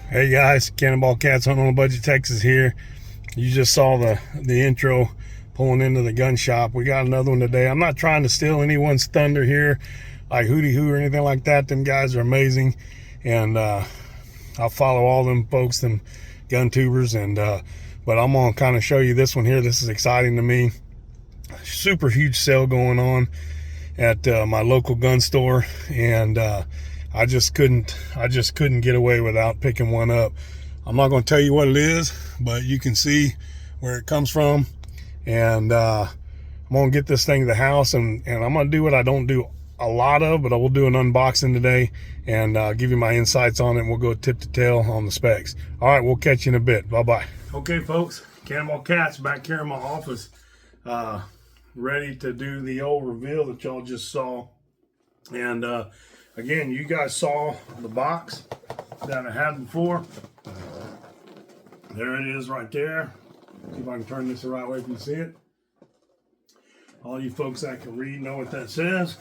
Hey guys, Cannonball Cats Hunting on a Budget, Texas here. You just saw the intro pulling into the gun shop. We got another one today. I'm not trying to steal anyone's thunder here, like Hootie Hoo or anything like that. Them guys are amazing, and I'll follow all them folks, them gun tubers, and but I'm gonna kind of show you this one here. This is exciting to me. Super huge sale going on at my local gun store, and I just couldn't get away without picking one up. I'm not going to tell you what it is, but you can see where it comes from, and I'm going to get this thing to the house, and I'm going to do what I don't do a lot of, but I will do an unboxing today and give you my insights on it, and we'll go tip to tail on the specs. All right, we'll catch you in a bit. Bye-bye. Okay, folks, Cannonball Cats back here in my office, ready to do the old reveal that y'all just saw. And again, you guys saw the box that I had before. There it is right there. See if I can turn this the right way if you see it. All you folks that can read know what that says.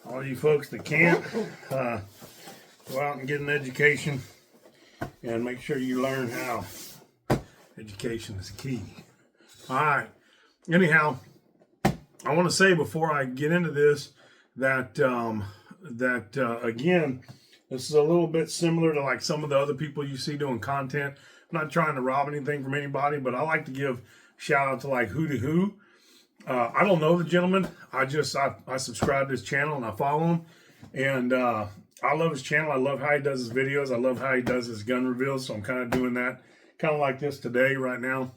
All you folks that can't, go out and get an education and make sure you learn how. Education is key. All right. Anyhow, I want to say before I get into this that again, this is a little bit similar to like some of the other people you see doing content. I'm not trying to rob anything from anybody, but I like to give shout out to like Hootie Hoo. I don't know the gentleman. I subscribe to his channel and I follow him, and I love his channel. I love how he does his videos. I love how he does his gun reveals. So I'm kind of doing that, kind of like this today right now.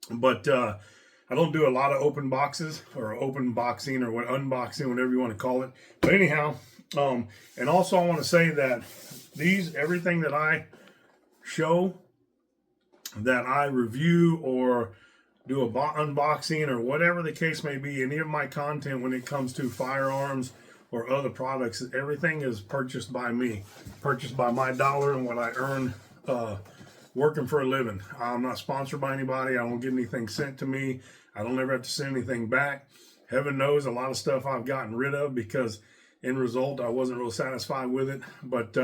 But I don't do a lot of open boxes or open boxing or unboxing, whatever you want to call it. But anyhow, and also I want to say that everything that I show, that I review or do a unboxing or whatever the case may be, any of my content when it comes to firearms or other products, everything is purchased by me, purchased by my dollar and what I earn working for a living. I'm not sponsored by anybody. I don't get anything sent to me. I don't ever have to send anything back. Heaven knows a lot of stuff I've gotten rid of because in result I wasn't real satisfied with it. But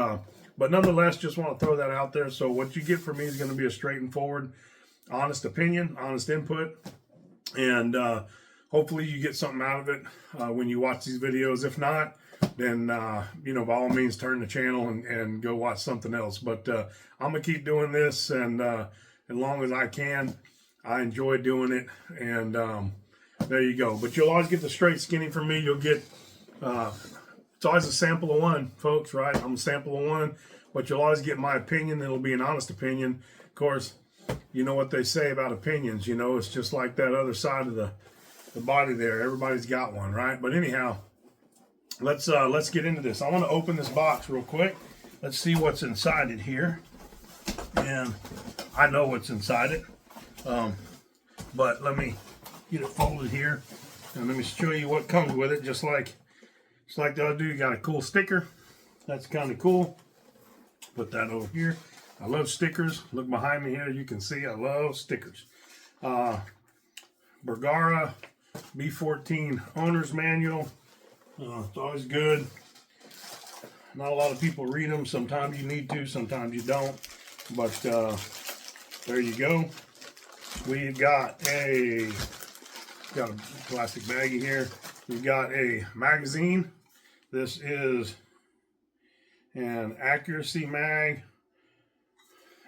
nonetheless, just want to throw that out there. So what you get from me is going to be a straight and forward, honest opinion, honest input, and hopefully you get something out of it when you watch these videos. If not, then you know, by all means turn the channel and go watch something else. But I'm gonna keep doing this, and as long as I can. I enjoy doing it, and there you go. But you'll always get the straight skinny from me. You'll get it's always a sample of one, folks, right? I'm a sample of one, but you'll always get my opinion. It'll be an honest opinion. Of course, you know what they say about opinions. You know, it's just like that other side of the body there. Everybody's got one, right? But anyhow, let's get into this. I want to open this box real quick. Let's see what's inside it here. And I know what's inside it. But let me get it folded here, and let me show you what comes with it. Just like the other dude, you got a cool sticker. That's kind of cool. Put that over here. I love stickers. Look behind me here. You can see I love stickers. Bergara B14 owner's manual. It's always good. Not a lot of people read them. Sometimes you need to, sometimes you don't. But there you go. We've got a plastic baggie here. We've got a magazine. This is an accuracy mag,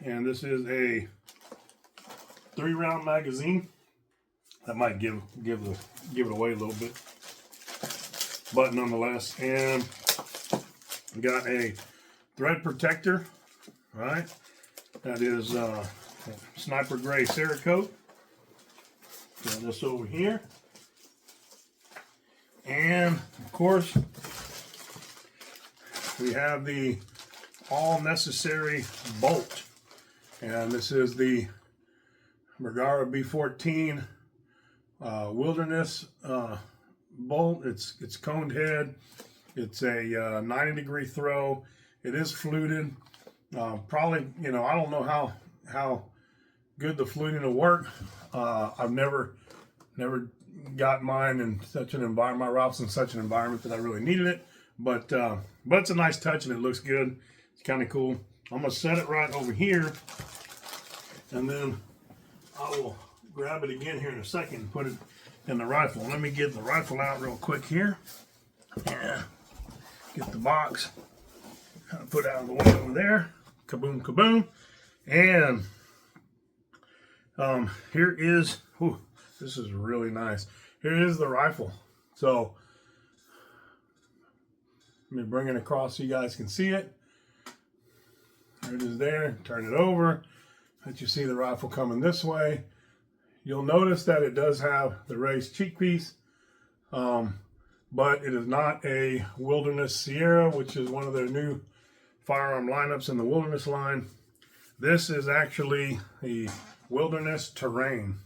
and this is a 3-round magazine. That might give it away a little bit, but nonetheless. And we got a thread protector, right? That is Sniper Gray Cerakote. Got this over here. And of course, we have the all necessary bolt. And this is the Bergara B14 Wilderness bolt. It's coned head. It's a 90-degree throw. It is fluted. Probably, you know, I don't know how good the fluting will work. I've never got mine in such an environment, my rifles in such an environment that I really needed it. But it's a nice touch and it looks good. It's kind of cool. I'm going to set it right over here, and then I will grab it again here in a second and put it in the rifle. Let me get the rifle out real quick here. Yeah. Get the box. Kind of put it out of the way over there. Kaboom, kaboom. And here is, whew, this is really nice. Here is the rifle. So let me bring it across so you guys can see it. There it is there. Turn it over. Let you see the rifle coming this way. You'll notice that it does have the raised cheek piece, but it is not a Wilderness Sierra, which is one of their new firearm lineups in the Wilderness line. This is actually the Wilderness Terrain,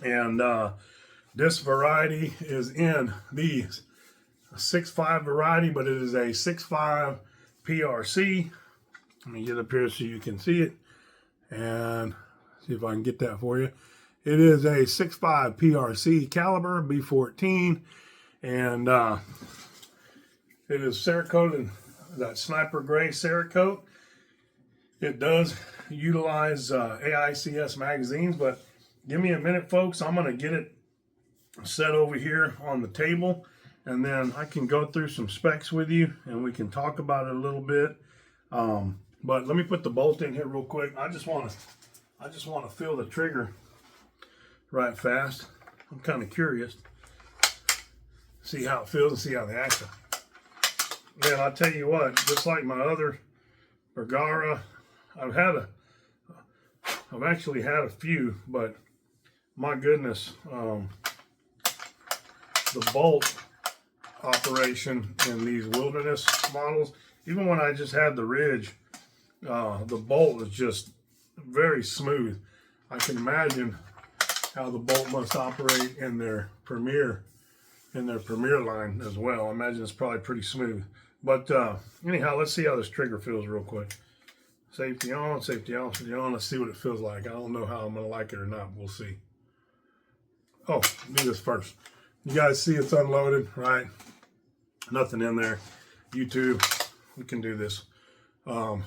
and this variety is in the 6.5 variety, but it is a 6.5 PRC. Let me get up here so you can see it and see if I can get that for you. It is a 6.5 PRC caliber, B14, and it is Cerakote in that sniper gray Cerakote. It does utilize AICS magazines, but give me a minute, folks. I'm going to get it set over here on the table, and then I can go through some specs with you, and we can talk about it a little bit. But let me put the bolt in here real quick. I just want to feel the trigger right fast. I'm kind of curious. See how it feels and see how the action. Man, I'll tell you what, just like my other Bergara, I've actually had a few, but my goodness, the bolt operation in these Wilderness models, even when I just had the Ridge, the bolt is just very smooth. I can imagine how the bolt must operate in their Premier line as well. I imagine it's probably pretty smooth. But anyhow, let's see how this trigger feels real quick. Safety on, safety off, safety on. Let's see what it feels like. I don't know how I'm gonna like it or not. We'll see. Oh, do this first. You guys see it's unloaded, right? Nothing in there. YouTube, we can do this. Whew,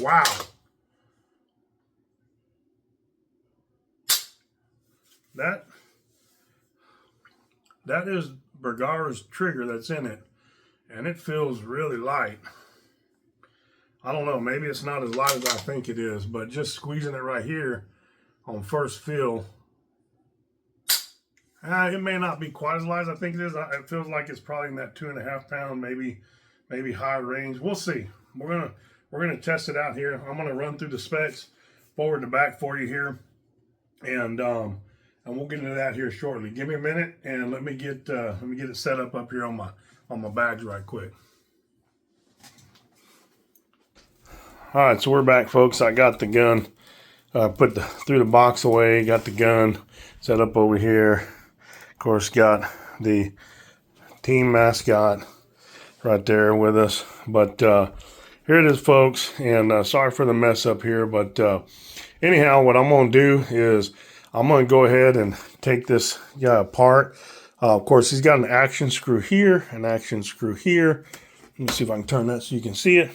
wow. That is Bergara's trigger that's in it, and it feels really light. I don't know, maybe it's not as light as I think it is, but just squeezing it right here on first feel, it may not be quite as light as I think it is. It feels like it's probably in that 2.5 pound, maybe higher range. We'll see. We're gonna test it out here. I'm gonna run through the specs forward to back for you here, and we'll get into that here shortly. Give me a minute and let me get it set up here on my badge right quick. All right, so we're back, folks. I got the gun threw the box away, got the gun set up over here. Of course, got the team mascot right there with us. But here it is, folks, and sorry for the mess up here, but anyhow, what I'm going to do is I'm going to go ahead and take this guy apart. Of course, he's got an action screw here, an action screw here. Let me see if I can turn that so you can see it.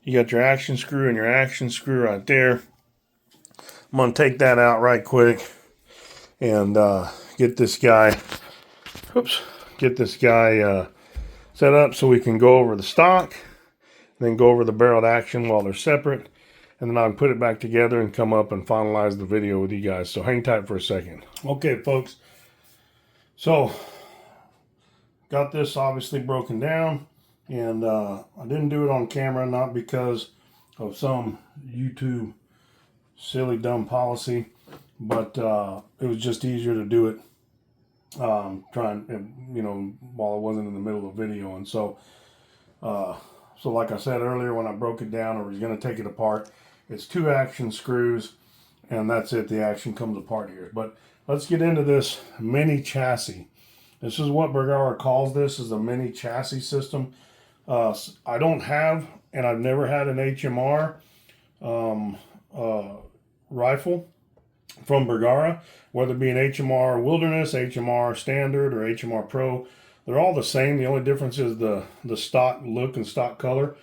You got your action screw and your action screw right there. I'm going to take that out right quick and get this guy set up so we can go over the stock, then go over the barreled action while they're separate, and then I'll put it back together and come up and finalize the video with you guys. So hang tight for a second. Okay, folks. So got this obviously broken down, and I didn't do it on camera, not because of some YouTube silly dumb policy, but it was just easier to do it while I wasn't in the middle of a video. And so like I said earlier, when I broke it down, or was going to take it apart, it's 2 action screws, and that's it. The action comes apart here. But let's get into this mini chassis. This is what Bergara calls this, is a mini chassis system. I don't have, and I've never had an HMR rifle from Bergara, whether it be an HMR Wilderness, HMR Standard, or HMR Pro. They're all the same. The only difference is the stock look and stock color.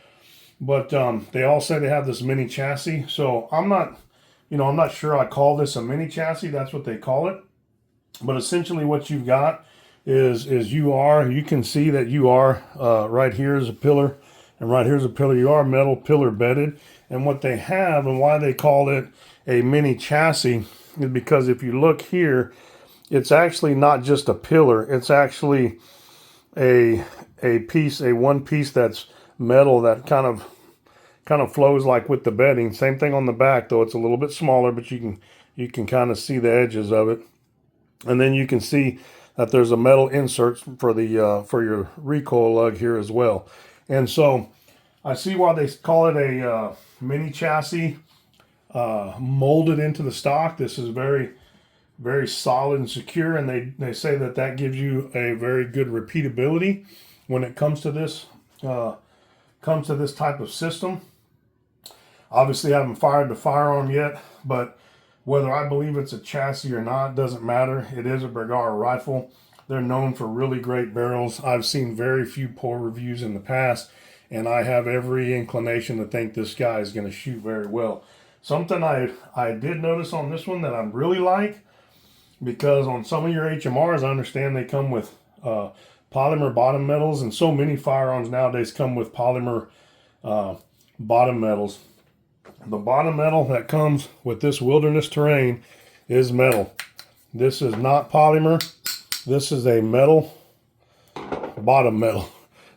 But they all say they have this mini chassis. So I'm not, I'm not sure I call this a mini chassis. That's what they call it. But essentially what you've got is you can see that right here is a pillar and right here is a pillar. You are metal pillar bedded. And what they have and why they call it a mini chassis is because if you look here, it's actually not just a pillar. It's actually a one piece that's metal that kind of flows like with the bedding. Same thing on the back, though it's a little bit smaller, but you can kind of see the edges of it. And then you can see that there's a metal insert for the for your recoil lug here as well. And so I see why they call it a mini chassis molded into the stock. This is very, very solid and secure, and they say that gives you a very good repeatability when it comes to this type of system. Obviously, I haven't fired the firearm yet, but whether I believe it's a chassis or not doesn't matter. It is a Bergara rifle. They're known for really great barrels. I've seen very few poor reviews in the past, and I have every inclination to think this guy is going to shoot very well. Something I did notice on this one that I really like, because on some of your HMRs, I understand they come with polymer bottom metals, and so many firearms nowadays come with polymer bottom metals. The bottom metal that comes with this Wilderness Terrain is metal. This is not polymer. This is a metal bottom metal,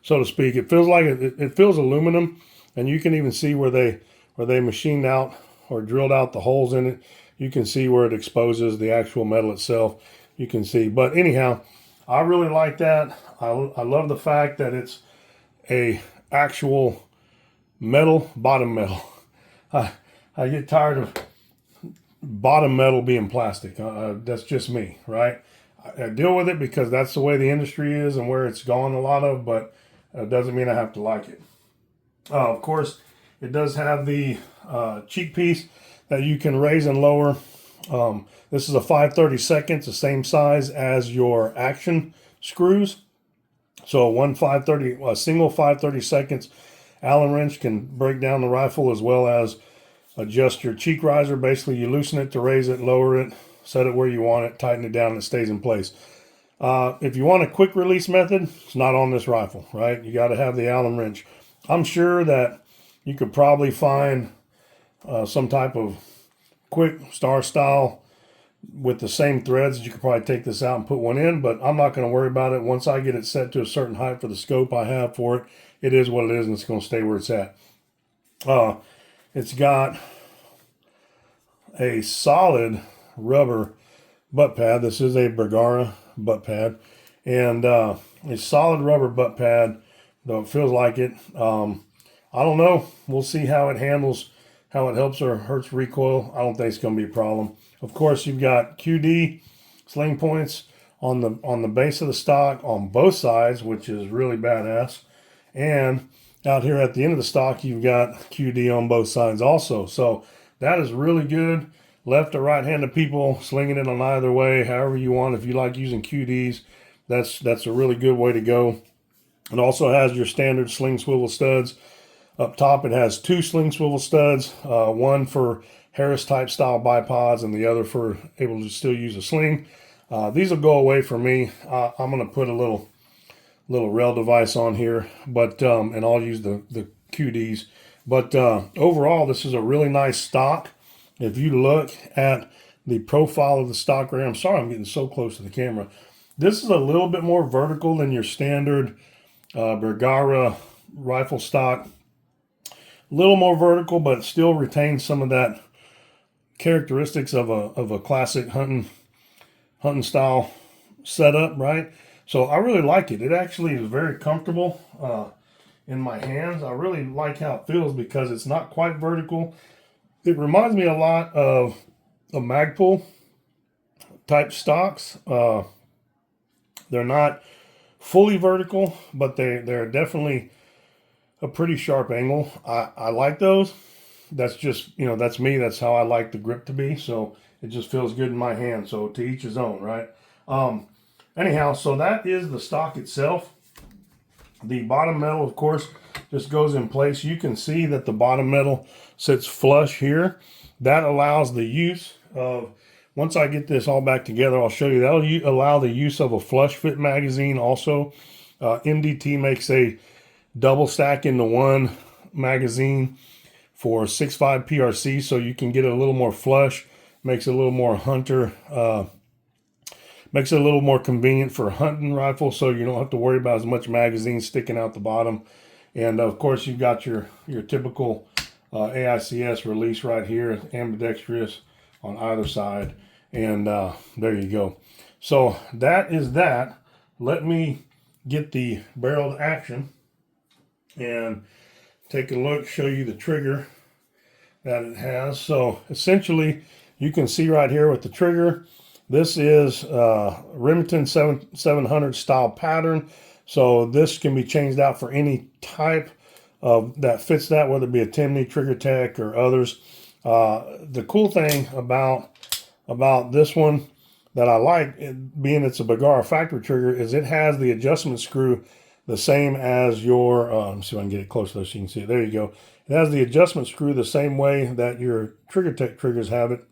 so to speak. It feels like it feels aluminum, and you can even see where they machined out or drilled out the holes in it. You can see where it exposes the actual metal itself. You can see. But anyhow, I really like that. I love the fact that it's a actual metal bottom metal. I get tired of bottom metal being plastic. That's just me, right? I deal with it because that's the way the industry is and where it's gone a lot of, but it doesn't mean I have to like it. Of course, it does have the cheek piece that you can raise and lower. This is a 5/32, the same size as your action screws. So a single 5/32 Allen wrench can break down the rifle as well as adjust your cheek riser. Basically, you loosen it to raise it, lower it, set it where you want it, tighten it down, and it stays in place. If you want a quick release method, it's not on this rifle, right? You got to have the Allen wrench. I'm sure that you could probably find some type of quick star style with the same threads. You could probably take this out and put one in, but I'm not going to worry about it. Once I get it set to a certain height for the scope I have for it, it is what it is, and it's going to stay where it's at. It's got a solid rubber butt pad. This is a Bergara butt pad, and a solid rubber butt pad, though it feels like it. I don't know. We'll see how it handles, how it helps or hurts recoil. I don't think it's going to be a problem. Of course, you've got QD sling points on the base of the stock on both sides, which is really badass. And out here at the end of the stock, you've got QD on both sides also. So that is really good. Left or right-handed people, slinging it on either way, however you want. If you like using QDs, that's a really good way to go. It also has your standard sling swivel studs. Up top, it has two sling swivel studs, one for Harris type style bipods and the other for able to still use a sling. These will go away for me. I'm going to put a little rail device on here, but and I'll use the QDs. But overall, this is a really nice stock. If you look at the profile of the stock right here, I'm sorry I'm getting so close to the camera. This is a little bit more vertical than your standard Bergara rifle stock. A little more vertical, but still retains some of that characteristics of a classic hunting style setup, right? So I really like it. It actually is very comfortable in my hands. I really like how it feels because it's not quite vertical. It reminds me a lot of a Magpul type stocks. They're not fully vertical, but they're definitely a pretty sharp angle. I like those. That's just, that's me. That's how I like the grip to be. So it just feels good in my hand. So to each his own, right? Anyhow, so that is the stock itself. The bottom metal, of course, just goes in place. You can see that the bottom metal sits flush here. That allows the use of, once I get this all back together, I'll show you, that'll allow the use of a flush fit magazine also. MDT makes a double stack into one magazine for 6.5 PRC, so you can get it a little more flush, makes it a little more hunter, makes it a little more convenient for hunting rifle, so you don't have to worry about as much magazine sticking out the bottom. And of course, you've got your typical AICS release right here, ambidextrous on either side, and there you go. So that is that. Let me get the barrel to action and take a look, show you the trigger that it has. So essentially, you can see right here with the trigger, this is Remington 700 style pattern. So this can be changed out for any type of that fits that, whether it be a Timney, Trigger Tech, or others. The cool thing about this one that I like, being it's a Bergara factory trigger, is it has the adjustment screw the same as your, let me see if I can get it closer so you can see it. There you go. It has the adjustment screw the same way that your Trigger Tech triggers have it.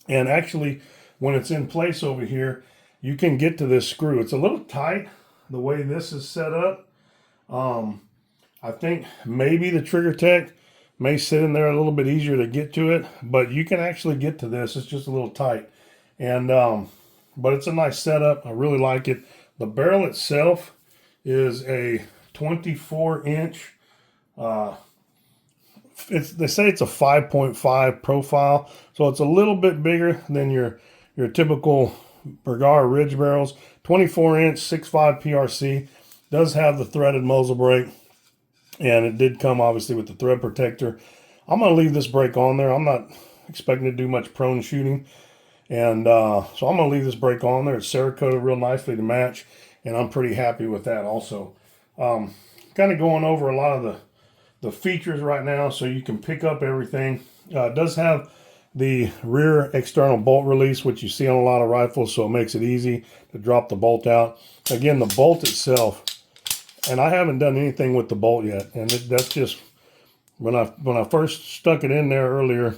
And actually, when it's in place over here, you can get to this screw. It's a little tight the way this is set up. I think maybe the Trigger Tech may sit in there a little bit easier to get to it, but you can actually get to this. It's just a little tight. And but it's a nice setup. I really like it. The barrel itself is a 24-inch. They say it's a 5.5 profile, so it's a little bit bigger than your typical Bergara Ridge barrels. 24-inch, 6.5 PRC. Does have the threaded muzzle brake, and it did come obviously with the thread protector. I'm going to leave this brake on there. I'm not expecting to do much prone shooting, and so I'm going to leave this brake on there. It's Cerakoted real nicely to match, and I'm pretty happy with that also. Kind of going over a lot of the features right now so you can pick up everything. It does have the rear external bolt release, which you see on a lot of rifles, so it makes it easy to drop the bolt out. Again, the bolt itself, and I haven't done anything with the bolt yet, and that's just when I first stuck it in there earlier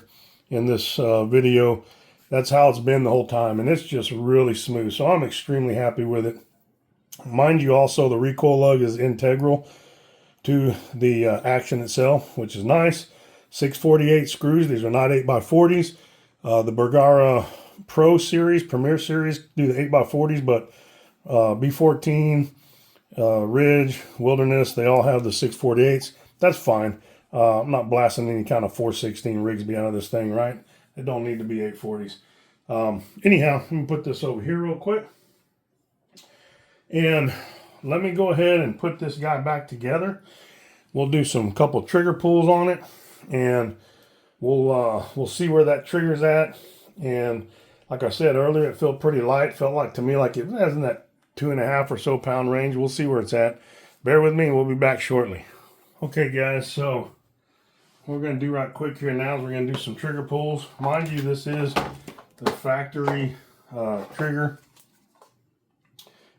in this video, that's how it's been the whole time, and it's just really smooth, so I'm extremely happy with it. Mind you, also the recoil lug is integral to the action itself, which is nice. 648 screws. These are not 8x40s. The Bergara Pro Series, Premier Series do the 8x40s, but B14, Ridge, Wilderness, they all have the 648s. That's fine. I'm not blasting any kind of 416 Rigsby out of this thing, right? It don't need to be 840s. Anyhow, let me put this over here real quick. And let me go ahead and put this guy back together. We'll do some couple trigger pulls on it, and we'll see where that trigger's at. And like I said earlier, it felt pretty light. Felt like to me like it was in that 2.5 or so pound range. We'll see where it's at. Bear with me, we'll be back shortly. Okay guys, so what we're going to do right quick here now is we're going to do some trigger pulls. Mind you, this is the factory trigger.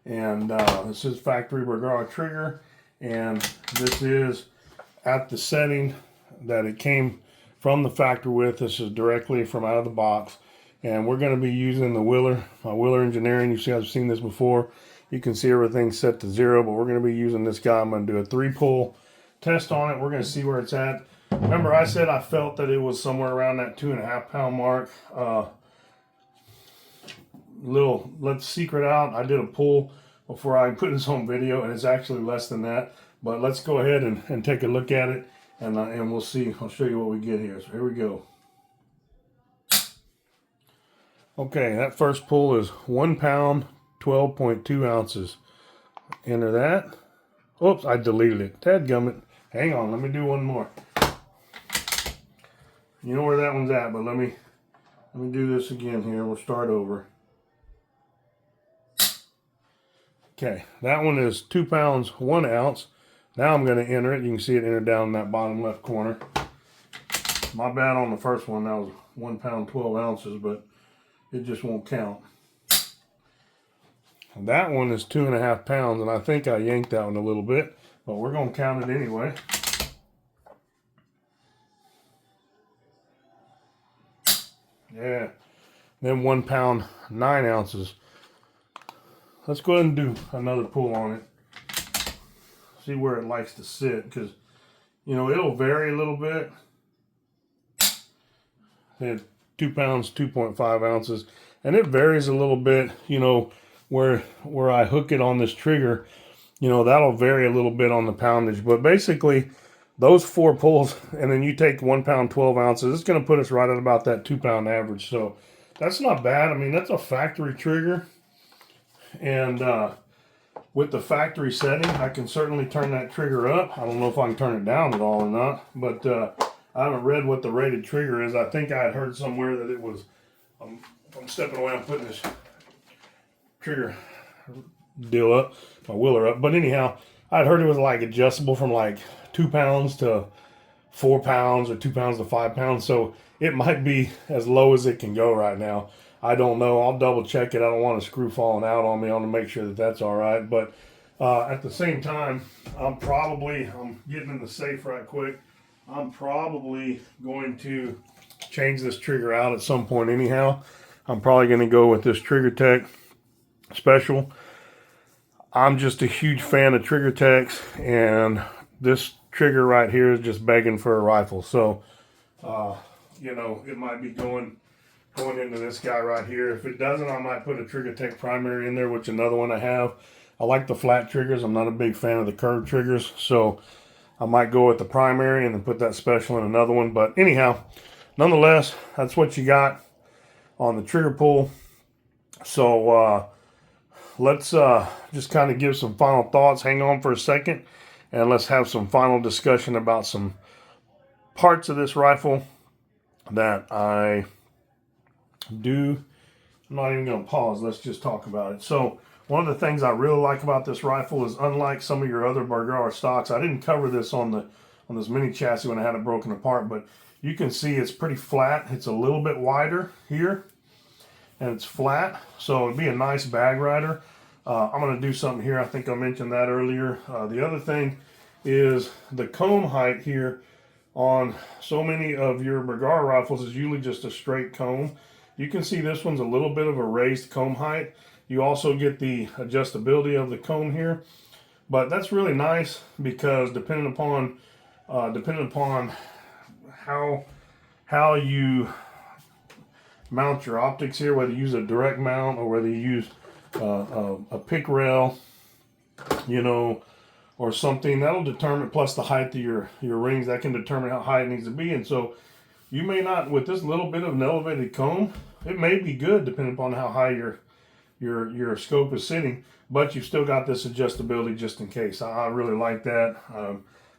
And this is factory Bergara trigger, and this is at the setting that it came from the factory with. This is directly from out of the box, and we're going to be using the Willer, Willer Engineering. You see, I've seen this before. You can see everything set to 0, but we're going to be using this guy. I'm going to do a 3-pull test on it. We're going to see where it's at. Remember, I said I felt that it was somewhere around that 2.5 pound mark. Let's secret out, I did a pull before I put this on video, and it's actually less than that. But let's go ahead and take a look at it, and we'll see. I'll show you what we get here. So here we go. Okay, that first pull is 1 pound, 12.2 ounces. Enter that. Oops, I deleted it. Dadgummit. Hang on, let me do one more. You know where that one's at, but let me do this again here. We'll start over. Okay, that one is 2 pounds, 1 ounce. Now I'm going to enter it. You can see it enter down in that bottom left corner. My bad on the first one. That was 1 pound, 12 ounces, but it just won't count. And that one is 2.5 pounds, and I think I yanked that one a little bit, but we're going to count it anyway. Yeah. Then 1 pound, 9 ounces. Let's go ahead and do another pull on it. See where it likes to sit, because, you know, it'll vary a little bit. And 2 pounds, 2.5 ounces. And it varies a little bit, you know, where I hook it on this trigger, you know, that'll vary a little bit on the poundage. But basically, those 4 pulls, and then you take 1 pound, 12 ounces, it's going to put us right at about that 2 pound average. So that's not bad. I mean, that's a factory trigger. And with the factory setting, I can certainly turn that trigger up. I don't know if I can turn it down at all or not, but I haven't read what the rated trigger is. I think I had heard somewhere that it was, I'm stepping away, I'm putting this trigger deal up, my wheeler up. But anyhow, I'd heard it was like adjustable from like 2 pounds to 4 pounds or 2 pounds to 5 pounds. So it might be as low as it can go right now. I don't know. I'll double check it. I don't want a screw falling out on me. I want to make sure that that's all right. But at the same time, I'm getting in the safe right quick. I'm probably going to change this trigger out at some point anyhow. I'm probably going to go with this Trigger Tech Special. I'm just a huge fan of Trigger Techs, and this trigger right here is just begging for a rifle. So, you know, it might be going into this guy right here. If it doesn't, I might put a Trigger Tech primary in there, which another one I have. I like the flat triggers. I'm not a big fan of the curved triggers, so I might go with the primary and then put that special in another one. But anyhow, nonetheless, that's what you got on the trigger pull. So let's just kind of give some final thoughts. Hang on for a second, and let's have some final discussion about some parts of this rifle that I do. I'm not even going to pause. Let's just talk about it. So one of the things I really like about this rifle is, unlike some of your other Bergara stocks, I didn't cover this on this mini chassis when I had it broken apart, but you can see it's pretty flat. It's a little bit wider here, and it's flat, so it'd be a nice bag rider. I'm going to do something here. I think I mentioned that earlier. The other thing is the comb height here on so many of your Bergara rifles is usually just a straight comb. You can see this one's a little bit of a raised comb height. You also get the adjustability of the comb here, but that's really nice because depending upon how you mount your optics here, whether you use a direct mount or whether you use a pick rail, you know, or something, that'll determine, plus the height of your rings, that can determine how high it needs to be. And so you may not, with this little bit of an elevated comb, it may be good depending upon how high your scope is sitting, but you've still got this adjustability just in case. I really like that.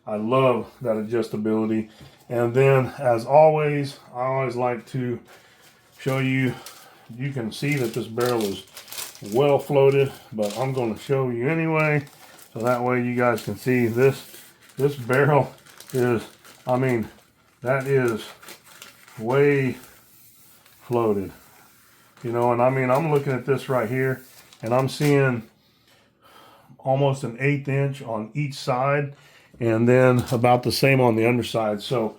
I love that adjustability. And then, as always, I always like to show you, you can see that this barrel is well floated, but I'm going to show you anyway, so that way you guys can see this barrel is, I mean, that is way floated, you know. And I mean, I'm looking at this right here, and I'm seeing almost an 1/8 inch on each side, and then about the same on the underside. So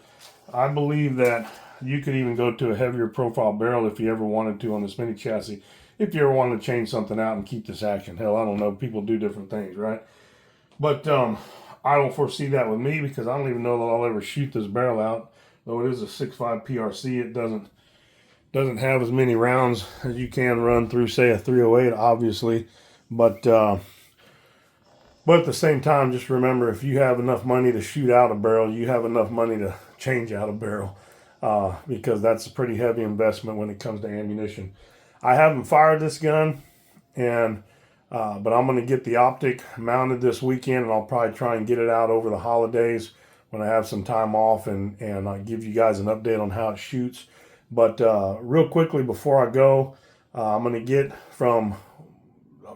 I believe that you could even go to a heavier profile barrel if you ever wanted to on this mini chassis, if you ever wanted to change something out and keep this action. Hell, I don't know, people do different things, right? But I don't foresee that with me, because I don't even know that I'll ever shoot this barrel out. Though it is a 6.5 PRC, it doesn't have as many rounds as you can run through, say, a 308, obviously. But at the same time, just remember, if you have enough money to shoot out a barrel, you have enough money to change out a barrel, because that's a pretty heavy investment when it comes to ammunition. I haven't fired this gun, and but I'm going to get the optic mounted this weekend, and I'll probably try and get it out over the holidays when I have some time off, and I'll give you guys an update on how it shoots. But real quickly before I go, I'm going to get from,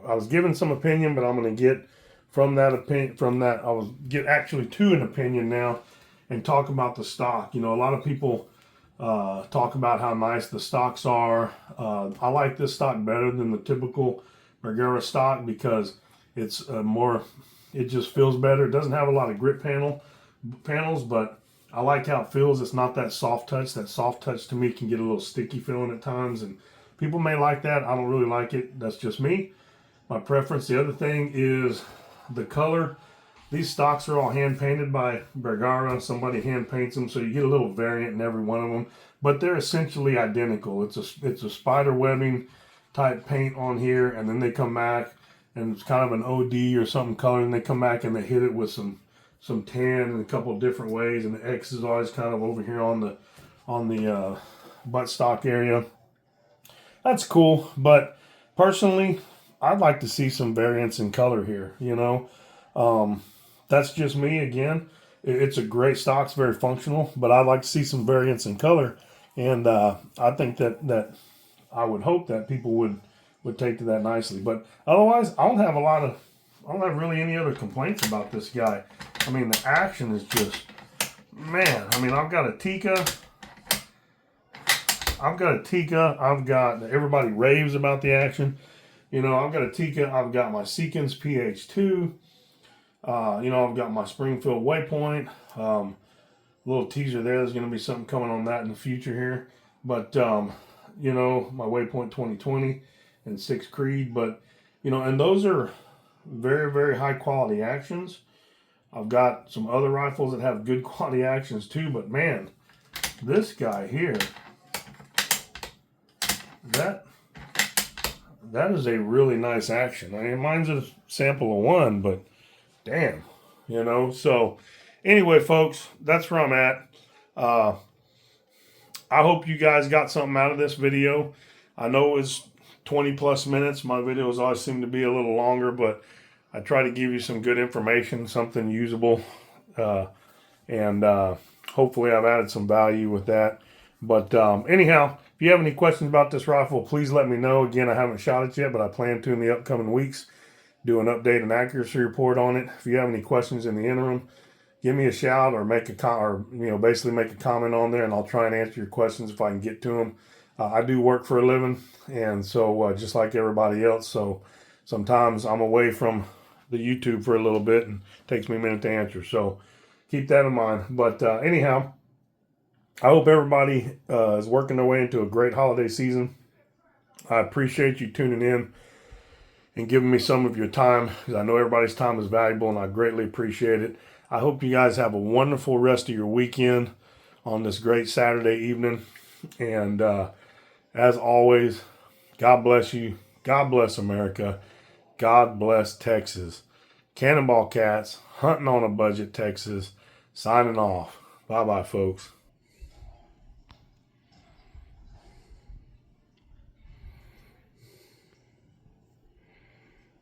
I was given some opinion, but I'm going to get from that opinion, I was get actually to an opinion now, and talk about the stock. You know, a lot of people talk about how nice the stocks are. I like this stock better than the typical Bergara stock because it's more, it just feels better. It doesn't have a lot of grip panels, but I like how it feels. It's not that soft touch. That soft touch to me can get a little sticky feeling at times, and people may like that. I don't really like it. That's just me, my preference. The other thing is the color. These stocks are all hand painted by Bergara. Somebody hand paints them, so you get a little variant in every one of them, but they're essentially identical. It's a spider webbing type paint on here, and then they come back and it's kind of an OD or something color, and they come back and they hit it with some tan in a couple of different ways, and the X is always kind of over here on the buttstock area. That's cool, but personally, I'd like to see some variance in color here, you know. That's just me. Again, it's a great stock. It's very functional, but I'd like to see some variance in color. And I think that I would hope that people would take to that nicely. But otherwise, I don't have really any other complaints about this guy. I mean, the action is just, man. I mean, I've got a Tikka. Everybody raves about the action. You know, I've got a Tikka. I've got my Seekins PH2. You know, I've got my Springfield Waypoint. Little teaser there. There's going to be something coming on that in the future here. But, you know, my Waypoint 2020 and 6 Creed. But, you know, and those are very, very high quality actions. I've got some other rifles that have good quality actions too. But, man, this guy here, that is a really nice action. I mean, mine's a sample of one, but damn, you know. So anyway, folks, that's where I'm at. I hope you guys got something out of this video. I know it was 20 plus minutes. My videos always seem to be a little longer, but I try to give you some good information, something usable, and hopefully I've added some value with that. But anyhow, if you have any questions about this rifle, please let me know. Again, I haven't shot it yet, but I plan to in the upcoming weeks do an update and accuracy report on it. If you have any questions in the interim, give me a shout or make a basically make a comment on there, and I'll try and answer your questions if I can get to them. I do work for a living, and so just like everybody else, so sometimes I'm away from the YouTube for a little bit, and it takes me a minute to answer. So keep that in mind. But anyhow, I hope everybody is working their way into a great holiday season. I appreciate you tuning in and giving me some of your time, because I know everybody's time is valuable, and I greatly appreciate it. I hope you guys have a wonderful rest of your weekend on this great Saturday evening. And as always, God bless you. God bless America. God bless Texas. Cannonball Cats, hunting on a budget, Texas. Signing off. Bye-bye, folks.